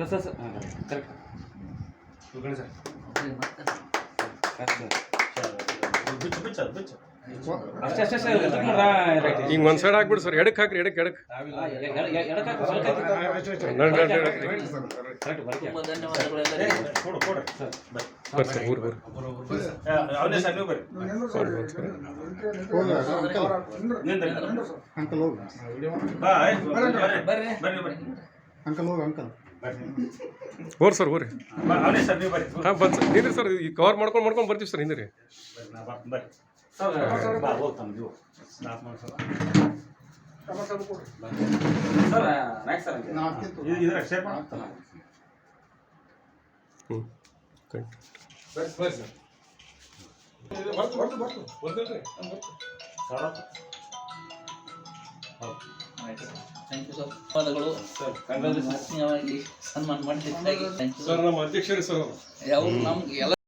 Sir correct sir ಅಷ್ಟೇ ಅಷ್ಟೇ ಹಿಂಗೆ ಒಂದು ಸೈಡ್ ಹಾಕ್ಬಿಡು ಸರ್ ಎಡಕ್ಕೆ ಹಾಕ್ರಿ ಎಡಕ್ಕೆ ಎಡಕ್ಕೆ ತುಂಬ ಧನ್ಯವಾದಗಳು ಎಲ್ಲರಿಗೂ. ಬರ್ರಿ ಸರ್ ಊರು ಬರ್ರಿ ಅಂಕಲ್ ಹೋಗಿ ಅಂಕಲ್ ಹೋಗಿ ಅಂಕಲ್ ಹೋರಿ ಸರ್ ಹೋರಿ ಹಾಂ ಬಂದು ಸರ್ ನಿಂದ್ರಿ ಸರ್ ಈ ಕವರ್ ಮಾಡ್ಕೊಂಡು ಬರ್ತೀವಿ ಸರ್ ಹಿಂದಿರಿ ಹ್ಞೂ ಥ್ಯಾಂಕ್ ಯು ಸರ್. ಧನ್ಯವಾದಗಳು ಆತ್ಮೀಯವಾಗಿ ಸನ್ಮಾನ ಮಾಡಿದ್ದಕ್ಕಾಗಿ ಥ್ಯಾಂಕ್ ಯು ಸರ್ ನಮ್ಮ ಅಧ್ಯಕ್ಷರೇ ಸರ್ ಅವರು ನಮ್ಗೆ ಎಲ್ಲ